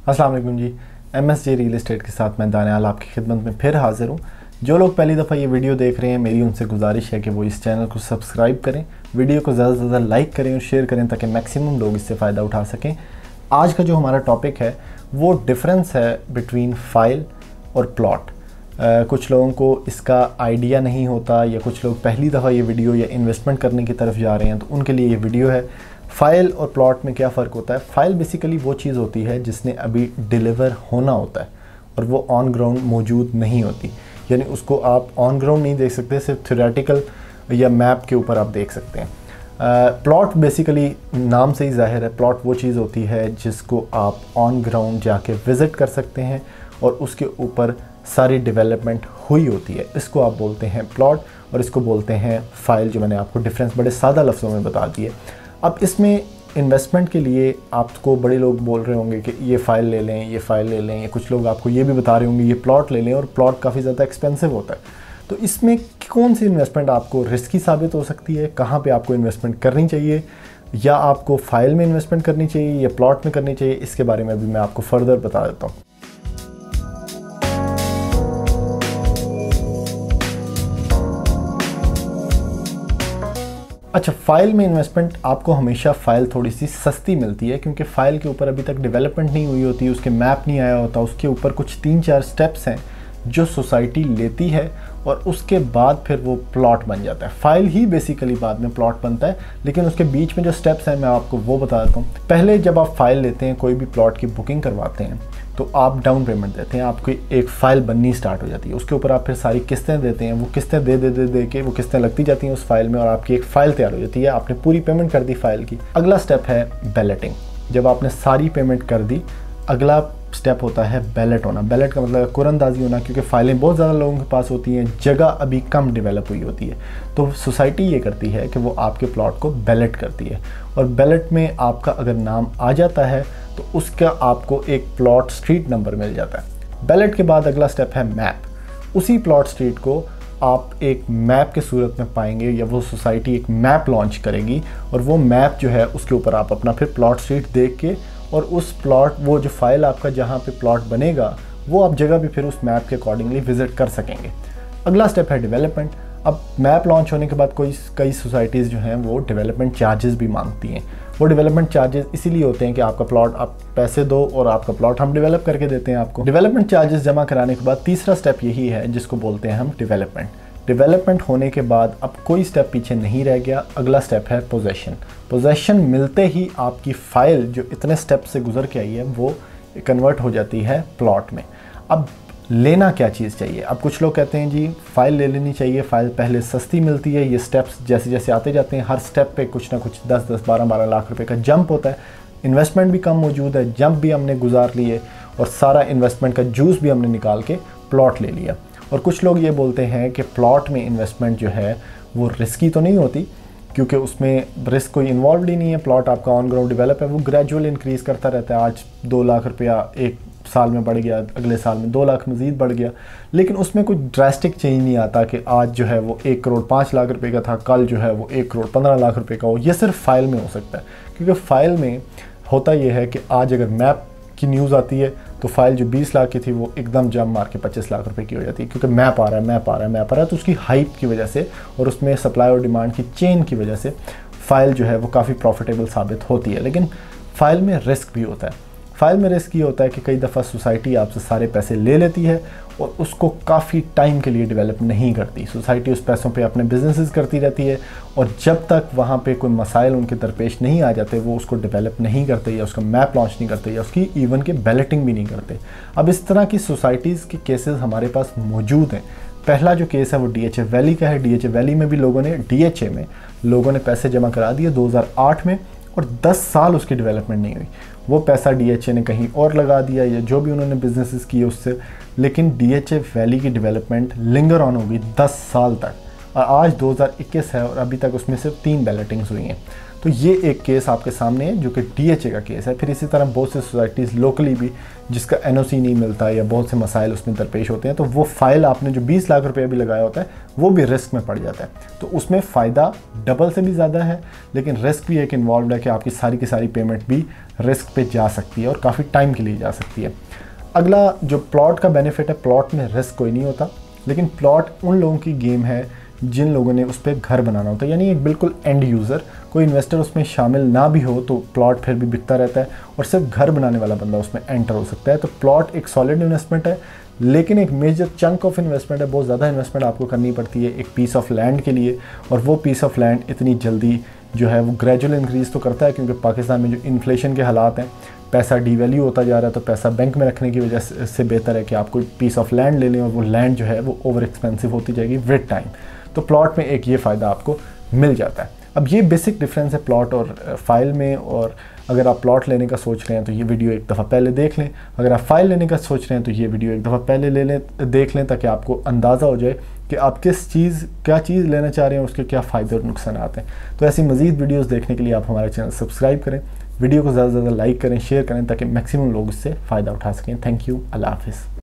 अस्सलाम वालेकुम जी। MSJ real estate के साथ मैं दानियाल आपकी खिदमत में फिर हाज़िर हूँ। जो लोग पहली दफ़ा ये वीडियो देख रहे हैं, मेरी उनसे गुजारिश है कि वो इस चैनल को सब्सक्राइब करें, वीडियो को ज़्यादा से ज़्यादा लाइक करें और शेयर करें ताकि मैक्सिमम लोग इससे फ़ायदा उठा सकें। आज का जो हमारा टॉपिक है वो डिफरेंस है बिटवीन फ़ाइल और प्लॉट। कुछ लोगों को इसका आइडिया नहीं होता या कुछ लोग पहली दफ़ा ये वीडियो या इन्वेस्टमेंट करने की तरफ जा रहे हैं, तो उनके लिए ये वीडियो है। फ़ाइल और प्लॉट में क्या फ़र्क होता है? फ़ाइल बेसिकली वो चीज़ होती है जिसने अभी डिलीवर होना होता है और वो ऑन ग्राउंड मौजूद नहीं होती, यानी उसको आप ऑन ग्राउंड नहीं देख सकते, सिर्फ थ्योरेटिकल या मैप के ऊपर आप देख सकते हैं। प्लॉट बेसिकली नाम से ही ज़ाहिर है, प्लॉट वो चीज़ होती है जिसको आप ऑन ग्राउंड जाके विज़िट कर सकते हैं और उसके ऊपर सारी डेवलपमेंट हुई होती है। इसको आप बोलते हैं प्लॉट और इसको बोलते हैं फ़ाइल, जो मैंने आपको डिफरेंस बड़े सादा लफ्ज़ों में बता दिए। अब इसमें इन्वेस्टमेंट के लिए आपको बड़े लोग बोल रहे होंगे कि ये फ़ाइल ले लें, ये फ़ाइल ले लें, या कुछ लोग आपको ये भी बता रहे होंगे ये प्लॉट ले लें, और प्लॉट काफ़ी ज़्यादा एक्सपेंसिव होता है। तो इसमें कौन सी इन्वेस्टमेंट आपको रिस्की साबित हो सकती है, कहाँ पे आपको इन्वेस्टमेंट करनी चाहिए, या आपको फ़ाइल में इन्वेस्टमेंट करनी चाहिए या प्लॉट में करनी चाहिए, इसके बारे में भी मैं आपको फ़र्दर बता देता हूँ। अच्छा, फ़ाइल में इन्वेस्टमेंट आपको हमेशा फ़ाइल थोड़ी सी सस्ती मिलती है, क्योंकि फ़ाइल के ऊपर अभी तक डेवलपमेंट नहीं हुई होती, उसके मैप नहीं आया होता, उसके ऊपर कुछ 3-4 स्टेप्स हैं जो सोसाइटी लेती है और उसके बाद फिर वो प्लॉट बन जाता है। फ़ाइल ही बेसिकली बाद में प्लॉट बनता है, लेकिन उसके बीच में जो स्टेप्स हैं मैं आपको वो बता देता हूँ। पहले जब आप फ़ाइल लेते हैं, कोई भी प्लॉट की बुकिंग करवाते हैं, तो आप डाउन पेमेंट देते हैं, आपकी एक फ़ाइल बननी स्टार्ट हो जाती है। उसके ऊपर आप फिर सारी किस्तें देते हैं, वो किस्तें दे के वो किस्तें लगती जाती हैं उस फाइल में और आपकी एक फ़ाइल तैयार हो जाती है। आपने पूरी पेमेंट कर दी फ़ाइल की। अगला स्टेप है बैलेटिंग। जब आपने सारी पेमेंट कर दी, अगला स्टेप होता है बैलेट होना। बैलेट का मतलब कुरअंदाज़ी होना, क्योंकि फ़ाइलें बहुत ज़्यादा लोगों के पास होती हैं, जगह अभी कम डेवलप हुई होती है। तो सोसाइटी ये करती है कि वो आपके प्लॉट को बैलेट करती है, और बैलेट में आपका अगर नाम आ जाता है तो उसका आपको एक प्लॉट स्ट्रीट नंबर मिल जाता है। बैलेट के बाद अगला स्टेप है मैप। उसी प्लॉट स्ट्रीट को आप एक मैप के सूरत में पाएंगे, या वो सोसाइटी एक मैप लॉन्च करेगी, और वो मैप जो है उसके ऊपर आप अपना फिर प्लॉट स्ट्रीट देख के, और उस प्लॉट, वो जो फाइल आपका जहाँ पे प्लॉट बनेगा, वो आप जगह भी फिर उस मैप के अकॉर्डिंगली विज़िट कर सकेंगे। अगला स्टेप है डेवलपमेंट। अब मैप लॉन्च होने के बाद कई सोसाइटीज़ जो हैं वो डेवलपमेंट चार्जेस भी मांगती हैं। वो डेवलपमेंट चार्जेस इसीलिए होते हैं कि आपका प्लॉट, आप पैसे दो और आपका प्लॉट हम डेवलप करके देते हैं आपको। डेवलपमेंट चार्जेस जमा कराने के बाद तीसरा स्टेप यही है जिसको बोलते हैं हम डेवलपमेंट। डेवलपमेंट होने के बाद अब कोई स्टेप पीछे नहीं रह गया। अगला स्टेप है पोजेशन। पोजेशन मिलते ही आपकी फ़ाइल जो इतने स्टेप से गुजर के आई है वो कन्वर्ट हो जाती है प्लॉट में। अब लेना क्या चीज़ चाहिए? अब कुछ लोग कहते हैं जी फ़ाइल ले लेनी चाहिए, फ़ाइल पहले सस्ती मिलती है, ये स्टेप्स जैसे जैसे आते जाते हैं, हर स्टेप पे कुछ ना कुछ 10-10, 12-12 लाख रुपए का जंप होता है, इन्वेस्टमेंट भी कम मौजूद है, जंप भी हमने गुजार लिए और सारा इन्वेस्टमेंट का जूस भी हमने निकाल के प्लॉट ले लिया। और कुछ लोग ये बोलते हैं कि प्लॉट में इन्वेस्टमेंट जो है वो रिस्की तो नहीं होती, क्योंकि उसमें रिस्क कोई इन्वॉल्व ही नहीं है। प्लॉट आपका ऑन ग्राउंड डेवलप है, वो ग्रेजुअल इंक्रीज़ करता रहता है। आज 2 लाख रुपया एक साल में बढ़ गया, अगले साल में 2 लाख मज़ीद बढ़ गया, लेकिन उसमें कोई ड्रास्टिक चेंज नहीं आता कि आज जो है वो 1 करोड़ 5 लाख रुपए का था, कल जो है वो 1 करोड़ 15 लाख रुपए का हो। ये सिर्फ फ़ाइल में हो सकता है, क्योंकि फ़ाइल में होता ये है कि आज अगर मैप की न्यूज़ आती है तो फ़ाइल जो 20 लाख की थी वो एकदम जम मार के 25 लाख रुपए की हो जाती है, क्योंकि मैप आ रहा है। तो उसकी हाइप की वजह से और उसमें सप्लाई और डिमांड की चेन की वजह से फ़ाइल जो है वो काफ़ी प्रॉफिटेबल साबित होती है। लेकिन फ़ाइल में रिस्क भी होता है। फ़ाइल में रिस्क ये होता है कि कई दफ़ा सोसाइटी आपसे सारे पैसे ले लेती है और उसको काफ़ी टाइम के लिए डेवलप नहीं करती। सोसाइटी उस पैसों पे अपने बिजनेसेस करती रहती है, और जब तक वहाँ पे कोई मसाइल उनके दरपेश नहीं आ जाते वो उसको डेवलप नहीं करते, या उसका मैप लॉन्च नहीं करते, या उसकी इवन के बैलेटिंग भी नहीं करते। अब इस तरह की सोसाइटीज़ के केसेस हमारे पास मौजूद हैं। पहला जो केस है वो DHA वैली का है। DHA वैली में भी DHA में लोगों ने पैसे जमा करा दिए 2008 में, और 10 साल उसकी डेवलपमेंट नहीं हुई। वो पैसा DHA ने कहीं और लगा दिया, या जो भी उन्होंने बिजनेसेस किए उससे, लेकिन DHA वैली की डेवलपमेंट लिंगर ऑन हो गई 10 साल तक, और आज 2021 है और अभी तक उसमें सिर्फ 3 बैलेटिंग्स हुई हैं। तो ये एक केस आपके सामने है जो कि DHA का केस है। फिर इसी तरह बहुत सी सोसाइटीज़ लोकली भी जिसका NOC नहीं मिलता या बहुत से मसाइल उसमें दरपेश होते हैं, तो वो फाइल आपने जो 20 लाख रुपये भी लगाया होता है वो भी रिस्क में पड़ जाता है। तो उसमें फ़ायदा डबल से भी ज़्यादा है, लेकिन रिस्क भी एक इन्वॉल्व है कि आपकी सारी की सारी पेमेंट भी रिस्क पे जा सकती है और काफ़ी टाइम के लिए जा सकती है। अगला जो प्लॉट का बेनिफिट है, प्लॉट में रिस्क कोई नहीं होता, लेकिन प्लॉट उन लोगों की गेम है जिन लोगों ने उस पर घर बनाना होता है, यानी एक बिल्कुल एंड यूज़र, कोई इन्वेस्टर उसमें शामिल ना भी हो तो प्लॉट फिर भी बिकता रहता है और सिर्फ घर बनाने वाला बंदा उसमें एंटर हो सकता है। तो प्लॉट एक सॉलिड इन्वेस्टमेंट है, लेकिन एक मेजर चंक ऑफ इन्वेस्टमेंट है। बहुत ज़्यादा इन्वेस्टमेंट आपको करनी पड़ती है एक पीस ऑफ लैंड के लिए, और वो पीस ऑफ लैंड इतनी जल्दी जो है वो ग्रेजुअल इंक्रीज़ तो करता है, क्योंकि पाकिस्तान में जो इन्फ्लेशन के हालात हैं, पैसा डिवैल्यू होता जा रहा है, तो पैसा बैंक में रखने की वजह से बेहतर है कि आप कोई पीस ऑफ लैंड ले लें, और वो लैंड जो है वो ओवर एक्सपेंसिव होती जाएगी विद टाइम। तो प्लॉट में एक ये फ़ायदा आपको मिल जाता है। अब ये बेसिक डिफरेंस है प्लॉट और फाइल में, और अगर आप प्लॉट लेने का सोच रहे हैं तो ये वीडियो एक दफ़ा पहले देख लें, अगर आप फाइल लेने का सोच रहे हैं तो ये वीडियो एक दफ़ा पहले देख लें, ताकि आपको अंदाज़ा हो जाए कि आप क्या चीज़ लेना चाह रहे हैं, उसके क्या फ़ायदे और नुकसान आते हैं। तो ऐसी मज़ीद वीडियोज़ देखने के लिए आप हमारा चैनल सब्सक्राइब करें, वीडियो को ज़्यादा से ज़्यादा लाइक करें, शेयर करें, ताकि मैक्सिमम लोग इससे फ़ायदा उठा सकें। थैंक यू, अल्लाह हाफ़िज़।